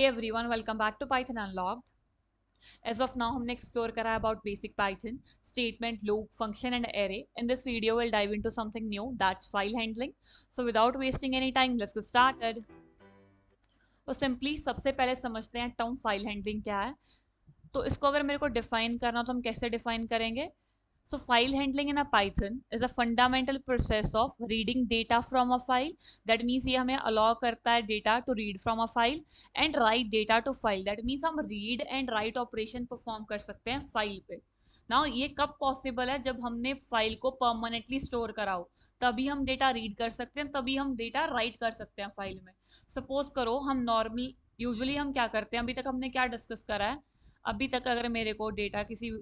Hey everyone, welcome back to Python Unlocked. As of now, हमने explore करा about basic Python, statement, loop, function and array. In this video, we'll dive into something new, that's file handling. So without wasting any time, let's get started. तो simply सबसे पहले समझते हैं term file handling क्या है. तो इसको अगर मेरे को define करना तो हम कैसे define करेंगे? So file handling in a Python is a fundamental process of reading data from a file. That means ये हमें allow करता है data to read from a file and write data to file. That means हम read and write operation perform कर सकते हैं file पे. Now ये कब possible है? जब हमने file को permanently store करा हो, तभी हम data read कर सकते हैं, तभी हम data write कर सकते हैं file में. Suppose करो हम normal usually हम क्या करते हैं, अभी तक हमने क्या discuss करा है? अभी तक अगर मेरे को data किसी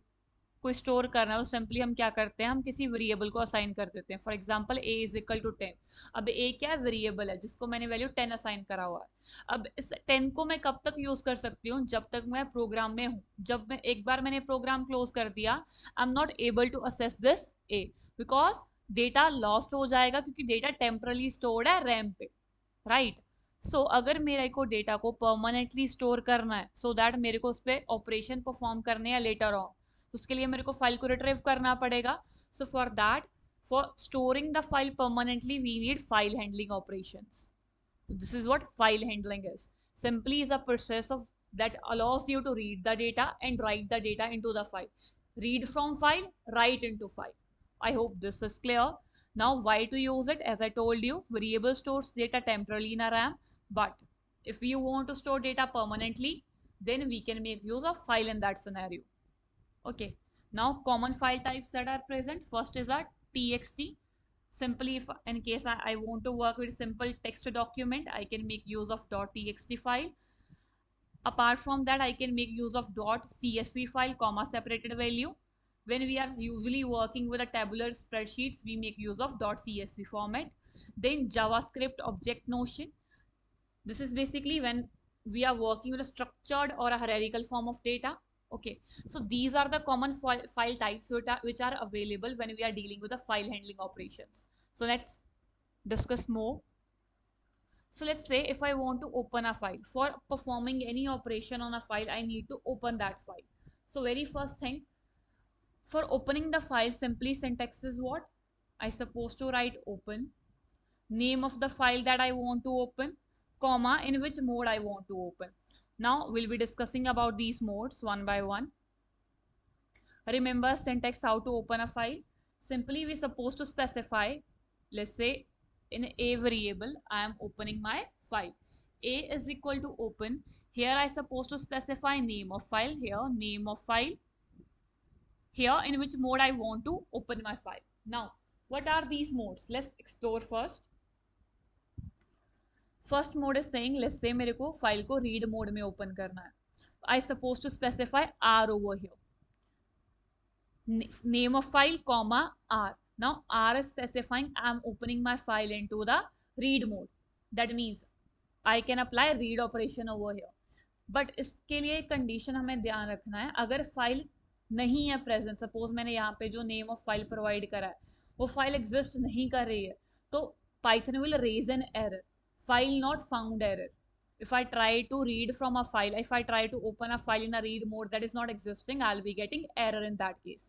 को स्टोर करना है तो सिंपली हम क्या करते हैं, हम किसी वेरिएबल को असाइन कर देते हैं. For example a is equal to 10. अब a क्या है? वेरिएबल है जिसको मैंने वैल्यू 10 असाइन करा हुआ है. अब इस 10 को मैं कब तक यूज कर सकती हूँ? जब तक मैं प्रोग्राम में हूँ. जब मैं एक बार मैंने प्रोग्राम क्लोज कर दिया, I am not able to access this a because data lost हो जाएगा, क्योंकि डेटा टेम्परली स्टोर्ड है रैम पे, राइट? सो अगर मेरे को डेटा को परमानेंटली स्टोर करना है, सो दैट मेरे को उस पर ऑपरेशन परफॉर्म करने हैं लेटर ऑन, तो उसके लिए मेरे को फाइल को रिट्रीव करना पड़ेगा. So for that, for storing the file permanently, we need file handling operations. So this is what file handling is. Simply is a process of that allows you to read the data and write the data into the file. Read from file, write into file. I hope this is clear. Now why to use it? As I told you, variable stores data temporarily in a RAM, but if you want to store data permanently, then we can make use of file in that scenario. Okay, now common file types that are present. First is a txt. Simply, if in case I want to work with simple text document, I can make use of .txt file. Apart from that, I can make use of .csv file, comma separated value. When we are usually working with a tabular spreadsheets, we make use of .csv format. Then JavaScript object notion. This is basically when we are working with a structured or a hierarchical form of data. Okay, so these are the common file types which are available when we are dealing with the file handling operations. So let's discuss more. So let's say if I want to open a file, for performing any operation on a file, I need to open that file. So very first thing, for opening the file, simply syntax is what? I supposed to write open, name of the file that I want to open, comma, in which mode I want to open. Now we'll be discussing about these modes one by one. Remember syntax how to open a file. Simply we're supposed to specify, let's say in a variable, I am opening my file. A is equal to open. Here I supposed to specify name of file, here name of file, here in which mode I want to open my file. Now, what are these modes? Let's explore first. First mode is saying, let's say मेरे को file को read mode में open करना है. I supposed to specify R over here. Name of file, comma, R. Now R is specifying I am opening my file into the read mode. That means I can apply read operation over here. But इसके लिए condition हमें ध्यान रखना है. अगर file नहीं है present, suppose मैंने यहाँ पे जो नेम ऑफ फाइल प्रोवाइड करा है वो फाइल एग्जिस्ट नहीं कर रही है, तो Python will raise an error. File not found error. If I try to read from a file, if I try to open a file in a read mode that is not existing, I'll be getting error in that case.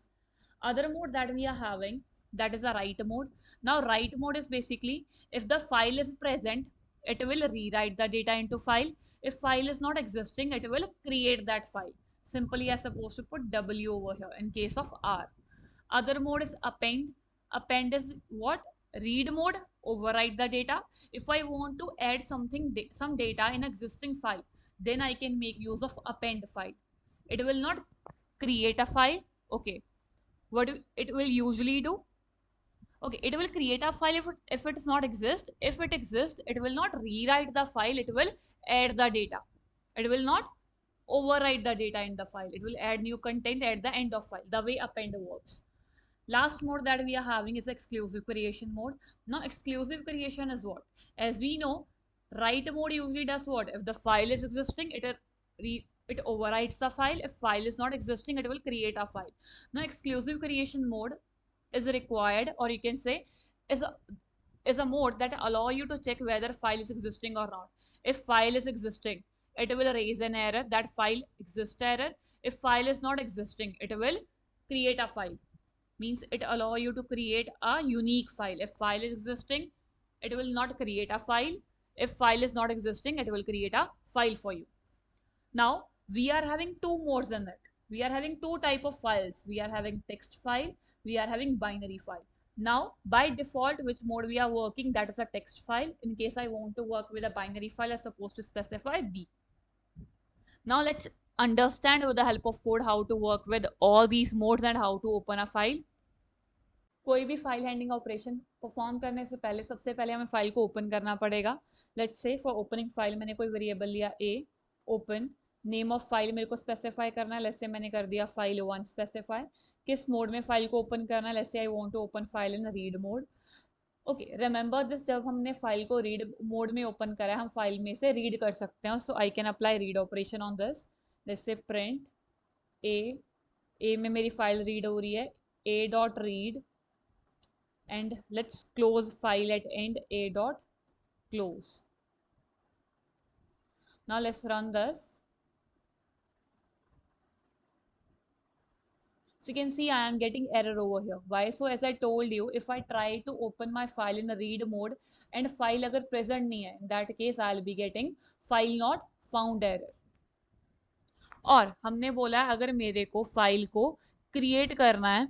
Other mode that we are having, that is a write mode. Now write mode is basically if the file is present, it will rewrite the data into file. If file is not existing, it will create that file. Simply I supposed to put W over here in case of R. Other mode is append. Append is what? Read mode, overwrite the data. If I want to add something, some data in existing file, then I can make use of append file. It will not create a file. Okay, what it will usually do? Okay, it will create a file if it does not exist. If it exists, it will not rewrite the file, it will add the data. It will not overwrite the data in the file. It will add new content at the end of file, the way append works. Last mode that we are having is exclusive creation mode. Now exclusive creation is what? As we know, write mode usually does what? If the file is existing, it overwrites the file. If file is not existing, it will create a file. Now exclusive creation mode is required, or you can say is a mode that allow you to check whether file is existing or not. If file is existing, it will raise an error that file exists error. If file is not existing, it will create a file. Means it allow you to create a unique file. If file is existing, it will not create a file. If file is not existing, it will create a file for you. Now we are having two modes in it. We are having two type of files. We are having text file, we are having binary file. Now by default, which mode we are working, that is a text file. In case I want to work with a binary file, I'm supposed to specify B. Now let's understand with the help of code how to work with all these modes and how to open a file. कोई भी file handling operation perform करने से पहले सबसे पहले हमें file को open करना पड़ेगा. Let's say for opening file मैंने कोई वेरिएबल लिया ए, ओपन. नेम ऑफ फाइल मेरे को स्पेसिफाई करना है. लेट्स से मैंने कर दिया फाइल 1 स्पेसिफाई. किस मोड में फाइल को ओपन करना है? Let's say I want to open file in read mode. Okay, remember this, जब हमने फाइल को रीड मोड में ओपन करा है, हम फाइल में से रीड कर सकते हैं. So I can apply read operation on this. Let's say print a में मेरी फाइल रीड हो रही है, a dot read, and let's close file at end, a dot close. Now let's run this. So you can see I am getting error over here. Why? So as I told you, if I try to open my file in the read mode and file agar present nahi hai, in that case I'll be getting file not found error. और हमने बोला है अगर मेरे को file को create करना है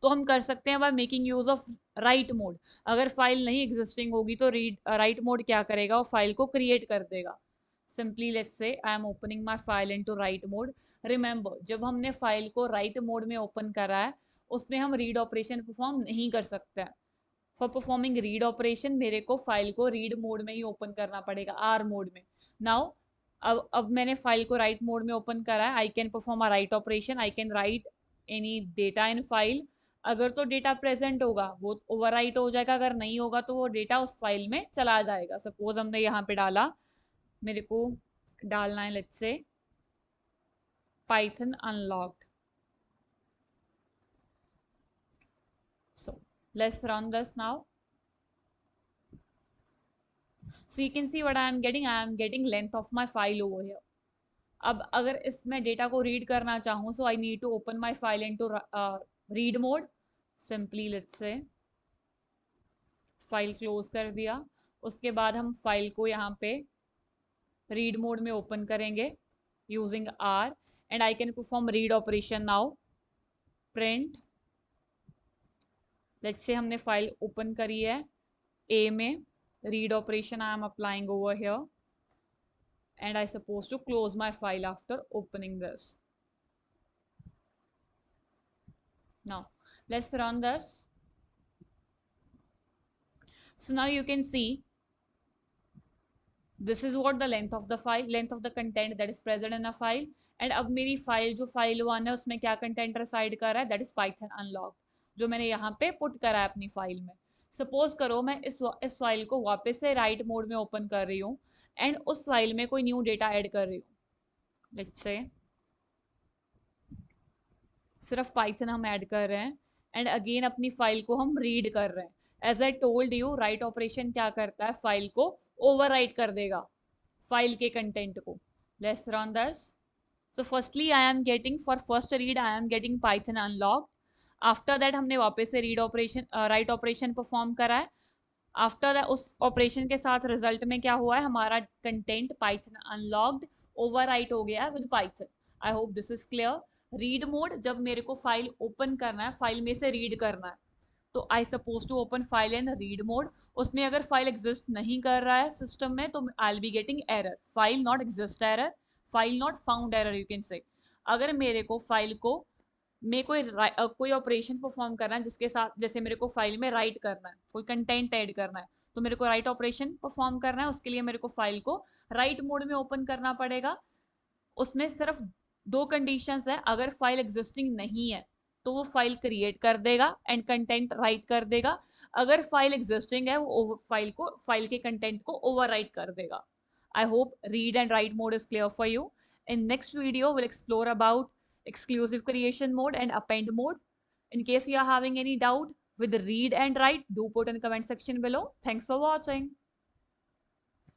तो हम कर सकते हैं by making use of right mode. अगर फाइल नहीं एग्जिस्टिंग होगी तो राइट मोड क्या करेगा? वो फाइल को क्रिएट कर देगा. Simply let's say I am opening my file into right mode. Remember, जब हमने फाइल को राइट मोड में ओपन करा है उसमें हम रीड ऑपरेशन परफॉर्म नहीं कर सकते हैं. फॉर परफॉर्मिंग रीड ऑपरेशन मेरे को फाइल को रीड मोड में ही ओपन करना पड़ेगा, आर मोड में. नाउ अब मैंने फाइल को राइट मोड में ओपन करा है. आई can perform a write operation. I can write any data in file. अगर तो डेटा प्रेजेंट होगा वो ओवरराइट हो जाएगा, अगर नहीं होगा तो वो डेटा उस फाइल में चला जाएगा. सपोज हमने यहाँ पे डाला, मेरे को डालना है लेट्स से Python unlocked. So let's run this now. So you can see what I am getting. I am getting length of my file over here. अब अगर इसमें डेटा को रीड करना चाहूँ, so I need to open my file into read mode. Simply let's say file close कर दिया. उसके बाद हम फाइल को यहाँ पे रीड मोड में ओपन करेंगे using R, and I can perform read operation now. Print, let's say हमने फाइल ओपन करी है ए में. read operation I am applying over here, and I supposed to close my file after opening this. Now let's run this. So now you can see this is what the length of the file, length of the content that is present in a file. and अब मेरी file जो file 1 है उसमें क्या content reside कर रहा है? that is python unlocked, जो मैंने यहाँ पे पुट करा है अपनी फाइल में. सपोज करो मैं इस फाइल को वापस से राइट मोड में ओपन कर रही हूँ एंड उस फाइल में कोई न्यू डेटा ऐड कर रही हूँ. लेट्स से सिर्फ पाइथन हम ऐड कर रहे हैं एंड अगेन अपनी फाइल को हम रीड कर रहे हैं. As I told you, write operation क्या करता है? फाइल को ओवरराइट कर देगा, फाइल के कंटेंट को. Let's run this. So firstly I am getting, for first read I am getting Python unlocked. After that हमने वापस से read operation write operation perform करा है. आफ्टर दैट उस ऑपरेशन के साथ रिजल्ट में क्या हुआ है? हमारा कंटेंट पाइथन अनलॉक्ड ओवरराइट हो गया with Python. I hope this is clear. Read mode, जब मेरे को फाइल ओपन करना है, फाइल में से रीड करना है, तो I suppose to open file in read mode. उसमें अगर फाइल एग्जिस्ट नहीं कर रहा है सिस्टम में तो I will be getting error, file not exist error, file not found error you can say. अगर मेरे को फाइल को कोई ऑपरेशन परफॉर्म करना है जिसके साथ, जैसे मेरे को फाइल में राइट करना है, कोई कंटेंट ऐड करना है, तो मेरे को राइट ऑपरेशन परफॉर्म करना है. उसके लिए मेरे को फाइल को राइट मोड में ओपन करना पड़ेगा. उसमें सिर्फ दो कंडीशंस है. अगर फाइल एग्जिस्टिंग नहीं है तो वो फाइल क्रिएट कर देगा एंड कंटेंट राइट कर देगा. अगर फाइल एग्जिस्टिंग है वो फाइल के कंटेंट को ओवरराइट कर देगा. I hope read and right mode is clear for you. In next video will explore about exclusive creation mode and append mode. In case you are having any doubt with read and write, do put in the comment section below. Thanks for watching.